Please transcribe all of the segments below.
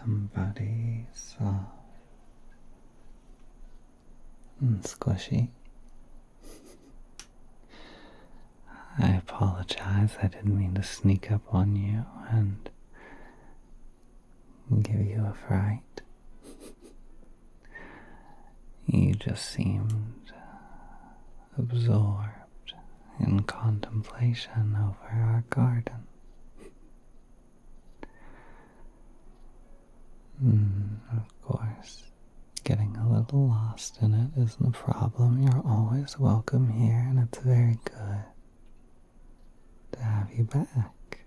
somebody soft and squishy. I apologize, I didn't mean to sneak up on you and give you a fright. You just seemed absorbed in contemplation over our garden. Of course, getting a little lost in it isn't a problem. You're always welcome here, and it's very good to have you back.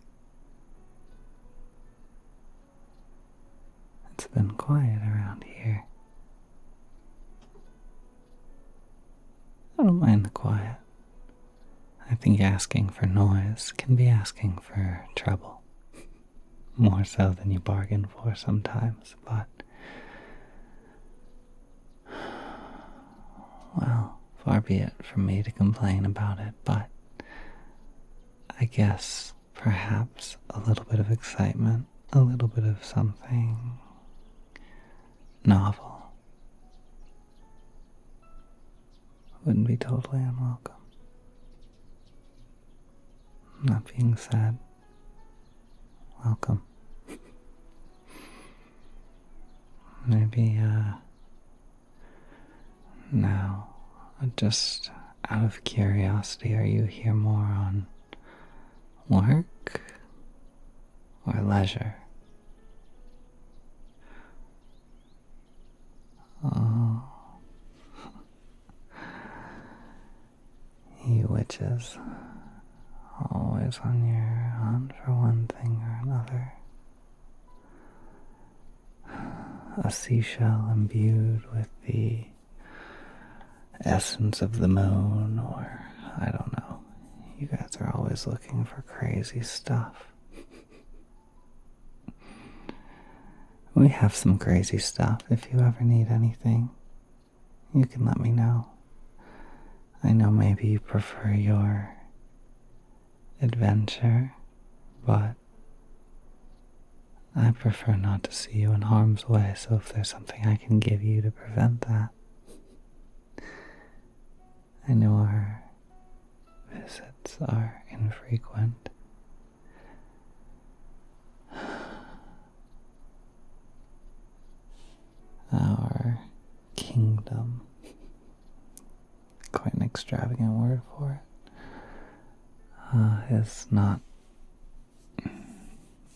It's been quiet around here. I don't mind the quiet. I think asking for noise can be asking for trouble. More so than you bargain for sometimes, but well, far be it from me to complain about it, but I guess perhaps a little bit of excitement, a little bit of something novel wouldn't be totally unwelcome. That being said, welcome. Maybe, now, just out of curiosity, are you here more on work or leisure? Oh, you witches, always on your hunt for one thing or another. A seashell imbued with the essence of the moon, or I don't know. You guys are always looking for crazy stuff. We have some crazy stuff. If you ever need anything, you can let me know. I know maybe you prefer your adventure, but I prefer not to see you in harm's way, so if there's something I can give you to prevent that. I know our visits are infrequent. Our kingdom, quite an extravagant word for it, is not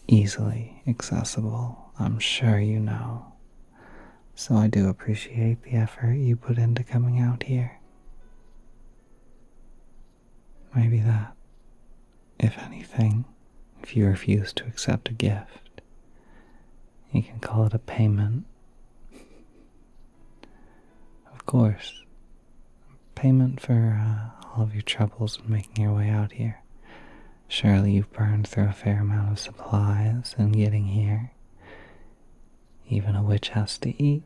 easily accessible, I'm sure you know. So I do appreciate the effort you put into coming out here. Maybe that, if anything, if you refuse to accept a gift, you can call it a payment. Of course, payment for all of your troubles in making your way out here. Surely you've burned through a fair amount of supplies in getting here. Even a witch has to eat.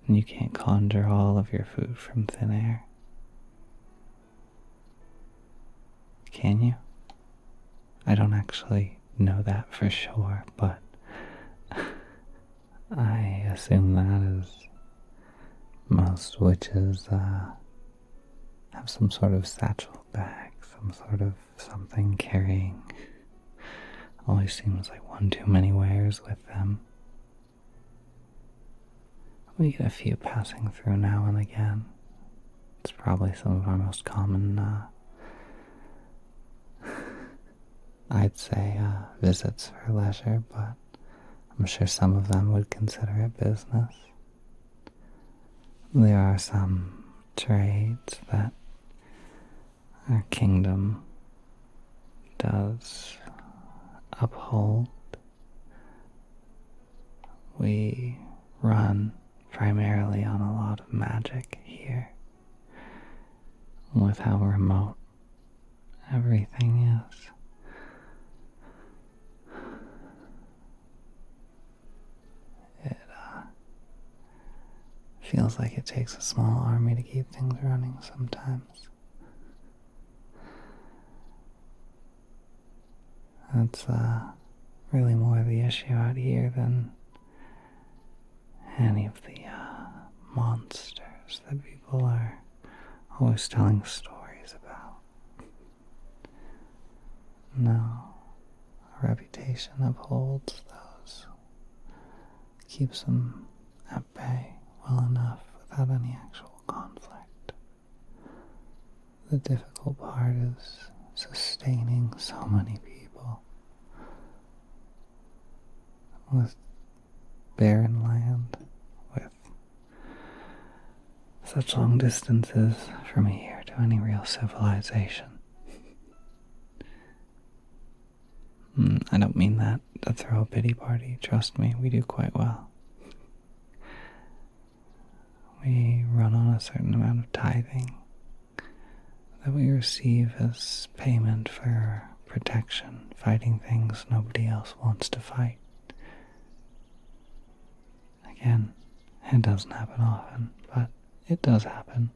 And you can't conjure all of your food from thin air. Can you? I don't actually know that for sure, but I assume that is most witches have some sort of satchel bag, some sort of something carrying. Always seems like one too many wares with them. We get a few passing through now and again. It's probably some of our most common, I'd say, visits for leisure, but I'm sure some of them would consider it business. There are some trades that our kingdom does uphold. We run primarily on a lot of magic here, with how remote everything is. It feels like it takes a small army to keep things running sometimes. That's really more the issue out here than any of the monsters that people are always telling stories about. No, a reputation upholds those, keeps them at bay well enough without any actual conflict. The difficult part is sustaining so many people with barren land, with such long distances from here to any real civilization. I don't mean that to throw a pity party. Trust me, we do quite well. We run on a certain amount of tithing that we receive as payment for protection, fighting things nobody else wants to fight. Again, it doesn't happen often, but it does happen.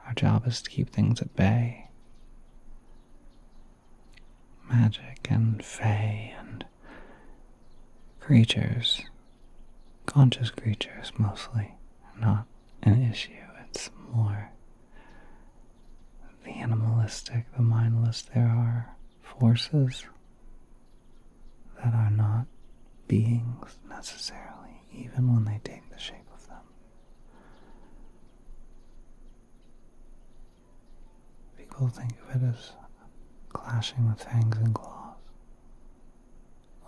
Our job is to keep things at bay. Magic and fae and creatures, conscious creatures mostly, not an issue. It's more the animalistic, the mindless. There are forces that are not beings necessarily, even when they take the shape of them. People think of it as clashing with fangs and claws.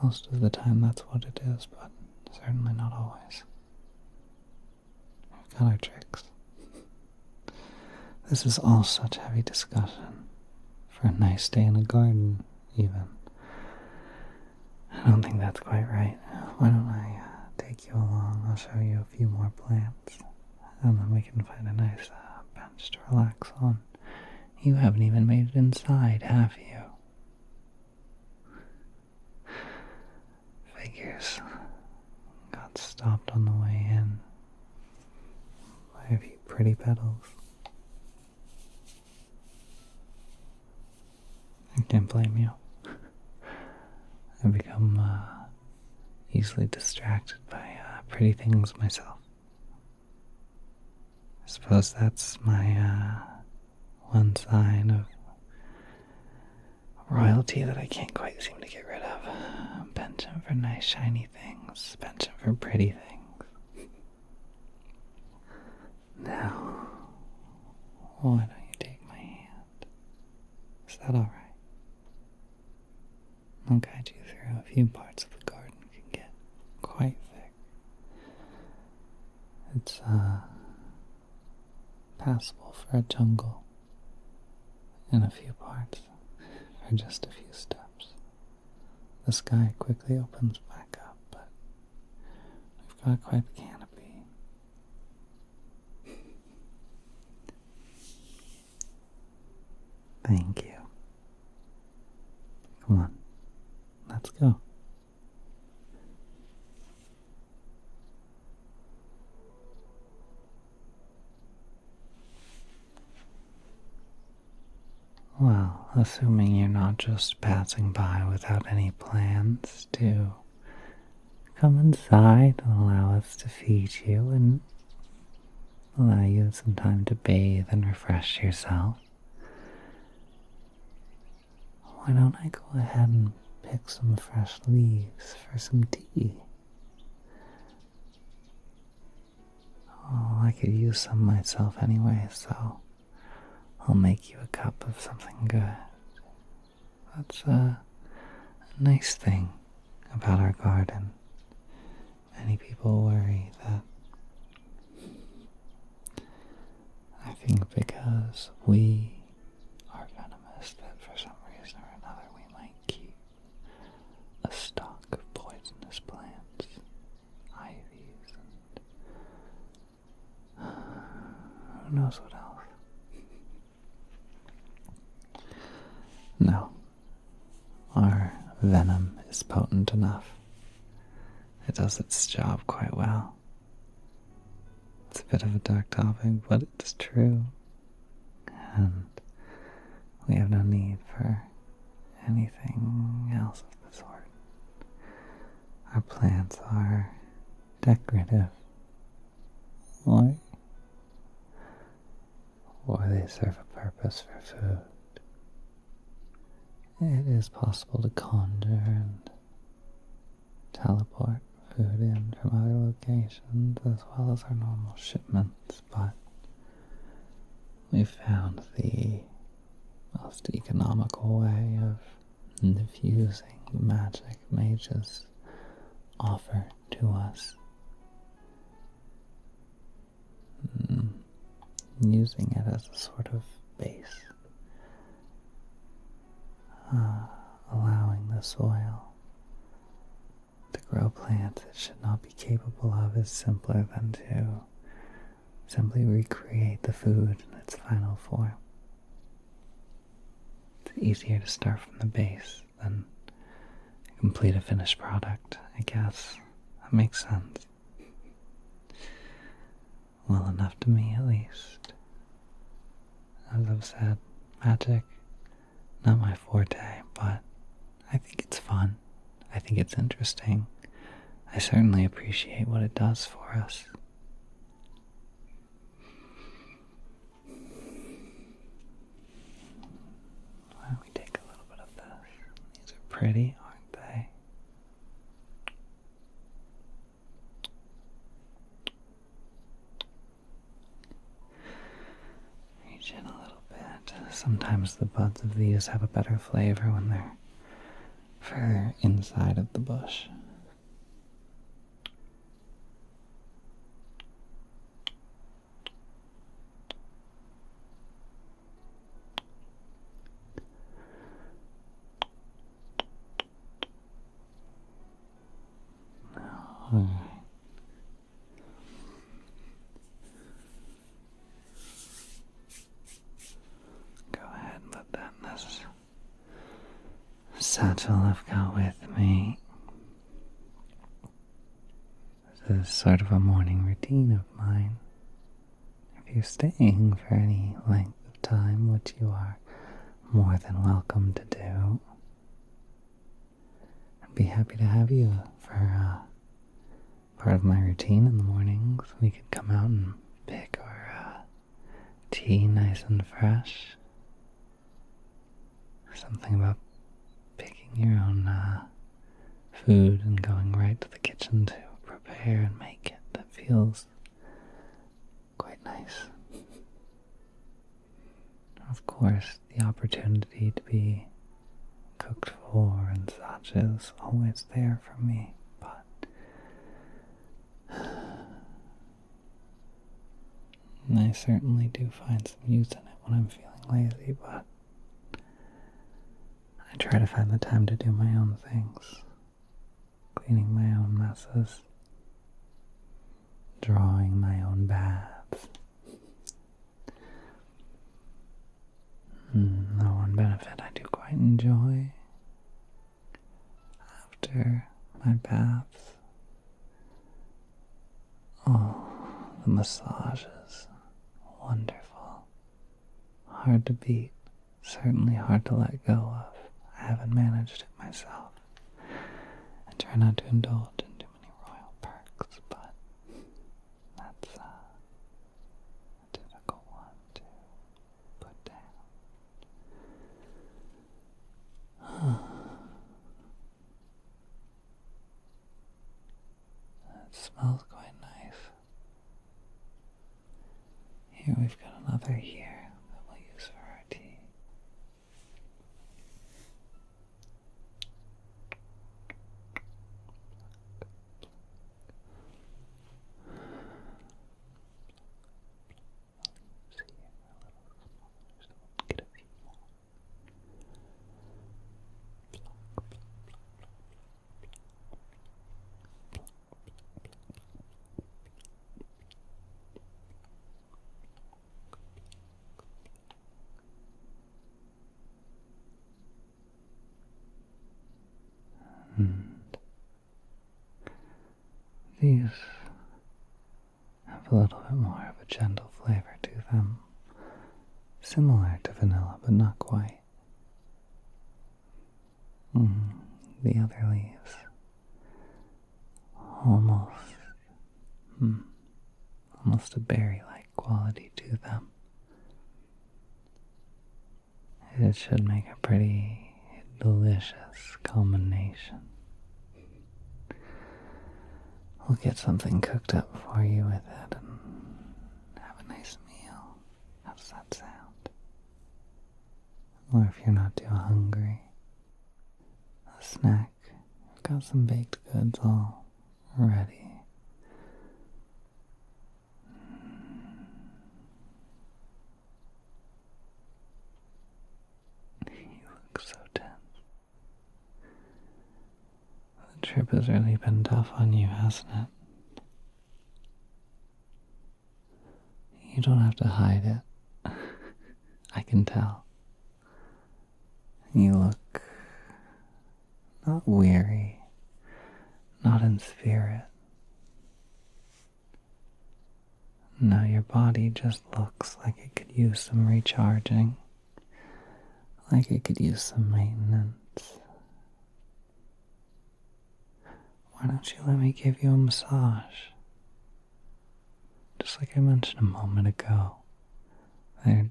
Most of the time that's what it is, but certainly not always. We've got our tricks. This is all such heavy discussion for a nice day in a garden, even. I don't think that's quite right. Why don't I take you along? I'll show you a few more plants, and then we can find a nice bench to relax on. You haven't even made it inside, have you? Figures. Got stopped on the way in by a few pretty petals. I can't blame you. I've become easily distracted by pretty things myself. I suppose that's my one sign of royalty that I can't quite seem to get rid of. A penchant for nice shiny things, penchant for pretty things. Now, why don't you take my hand? Is that alright? I'll guide you through a few parts of the garden. It can get quite thick. It's passable for a jungle in a few parts, for just a few steps. The sky quickly opens back up, but we've got quite the canopy. Thank you. Come on, let's go. Well, assuming you're not just passing by without any plans to come inside and allow us to feed you and allow you some time to bathe and refresh yourself, why don't I go ahead and pick some fresh leaves for some tea? Oh, I could use some myself anyway, so I'll make you a cup of something good. That's a nice thing about our garden. Many people worry that I think because we are venomous that for some reason or another we might keep a stock of poisonous plants, ivies, and who knows what else. No, our venom is potent enough. It does its job quite well. It's a bit of a dark topic, but it's true. And we have no need for anything else of the sort. plants are decorative, or they serve a purpose for food. It is possible to conjure and teleport food in from other locations as well as our normal shipments, but we found the most economical way of diffusing the magic mages offer to us. Using it as a sort of base, allowing the soil to grow plants it should not be capable of is simpler than to simply recreate the food in its final form. It's easier to start from the base than complete a finished product, I guess. That makes sense. Well enough to me, at least. As I've said, magic, not my forte, but I think it's fun. I think it's interesting. I certainly appreciate what it does for us. Why don't we take a little bit of this? These are pretty, aren't they? Reach in a little bit. Sometimes the buds of these have a better flavor when they're further inside of the bush. Alright. Go ahead and put that in this satchel I've got with me. This is sort of a morning routine of mine. If you're staying for any length of time, which you are more than welcome to do, I'd be happy to have you for part of my routine in the mornings. We could come out and pick our tea nice and fresh. Something about picking your own food and going right to the kitchen to prepare and make it that feels quite nice. Of course, the opportunity to be cooked for and such is always there for me, but I certainly do find some use in it when I'm feeling lazy, but I try to find the time to do my own things. Cleaning my own messes. Drawing my own baths. The one benefit I do quite enjoy after my baths. Oh, the massages. Wonderful. Hard to beat. Certainly hard to let go of. I haven't managed it myself. I try not to indulge in too many royal perks, but that's a difficult one to put down. It smells quite nice. Here we've got another here that we'll use for our tea. Get a few more. And these have a little bit more of a gentle flavor to them. Similar to vanilla, but not quite. The other leaves almost, almost a berry-like quality to them. It should make a pretty delicious combination. We'll get something cooked up for you with it and have a nice meal. How does that sound? Or if you're not too hungry, a snack. We've got some baked goods all ready. You look so tense. The trip has really been tough on you, hasn't it? You don't have to hide it. I can tell. You look not weary, not in spirit. No, your body just looks like it could use some recharging, like it could use some maintenance. Why don't you let me give you a massage? Just like I mentioned a moment ago. They're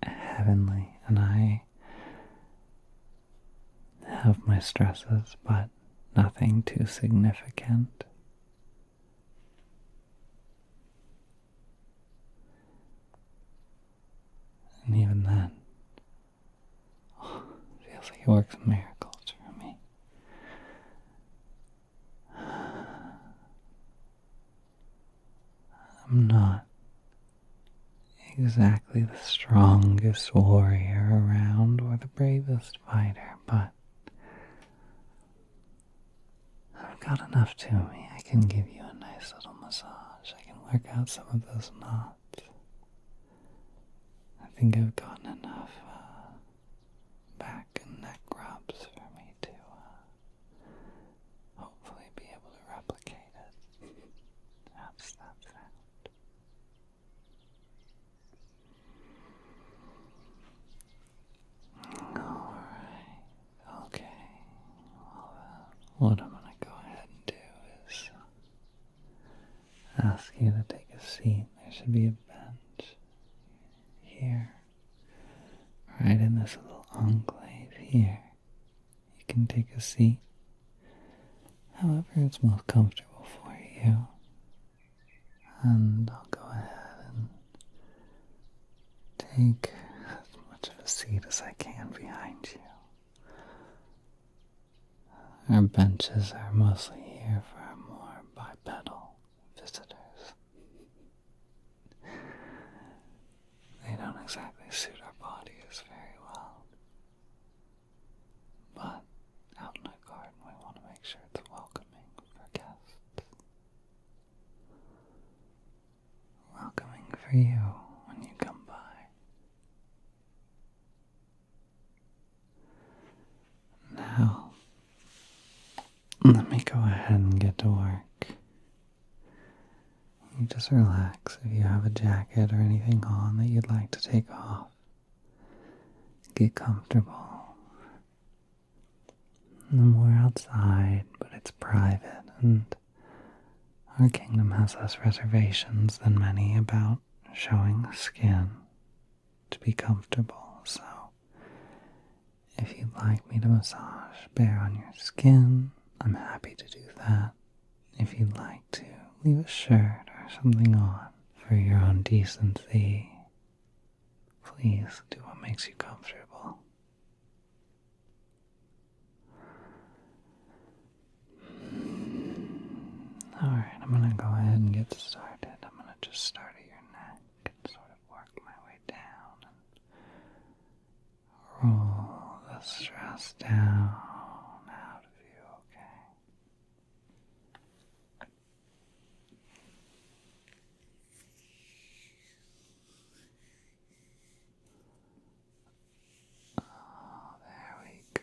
heavenly, and I have my stresses, but nothing too significant. And even then, it feels like it works miracles for me. I'm not exactly the strongest warrior around or the bravest fighter, but I've got enough to me. I can give you a nice little massage. I can work out some of those knots. I think I've gotten enough back and neck rubs for me to hopefully be able to replicate it. How does that sound? Alright, okay. Well, what I'm going to go ahead and do is ask you to take a seat. There should be a bench here, right in this little enclave here. You can take a seat, however it's most comfortable for you. And I'll go ahead and take as much of a seat as I can behind you. Our benches are mostly here for our more bipedal visitors. They don't exactly suit our bodies very well. But out in our garden, we want to make sure it's welcoming for guests. Welcoming for you when you come by. Now, let me go ahead and get to work. You just relax. If you have a jacket or anything on that you'd like to take off, get comfortable. And we're outside, but it's private, and our kingdom has less reservations than many about showing skin to be comfortable. So, if you'd like me to massage bare on your skin, I'm happy to do that. If you'd like to leave a shirt or something on for your own decency, please do what makes you comfortable. Alright, I'm going to go ahead and get started. I'm going to just start at your neck and sort of work my way down and roll the stress down out of you, okay? Oh, there we go.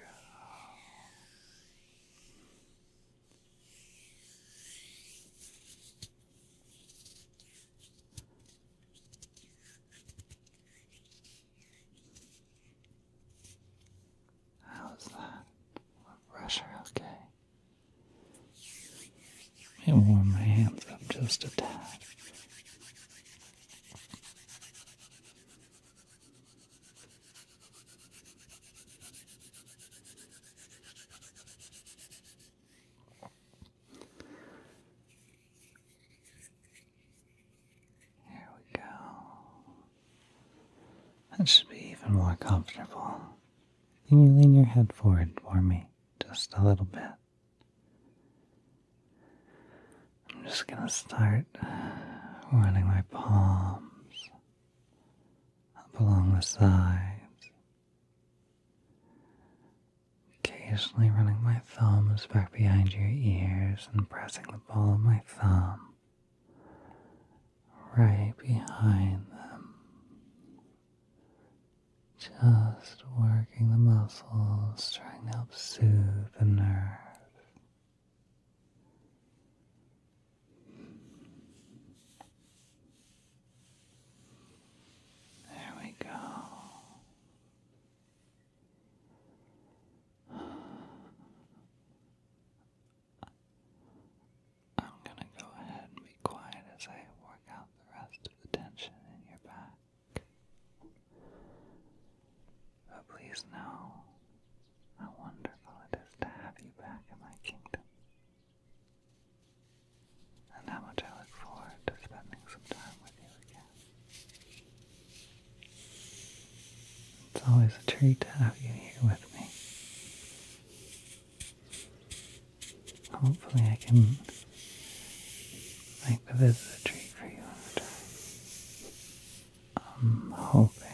How's that? And warm my hands up just a tad. Here we go. That should be even more comfortable. Can you lean your head forward for me just a little bit? I'm just going to start running my palms up along the sides, occasionally running my thumbs back behind your ears and pressing the ball of my thumb right behind them. Just working the muscles, trying to help soothe the nerve. There we go. I'm going to go ahead and be quiet as I work out the rest of the tension in your back. But please know how wonderful it is to have you back in my kingdom. And how much I look forward to spending some time with you again. It's always a treat to have you here with me. Hopefully I can make the visit a treat for you in return. I'm hoping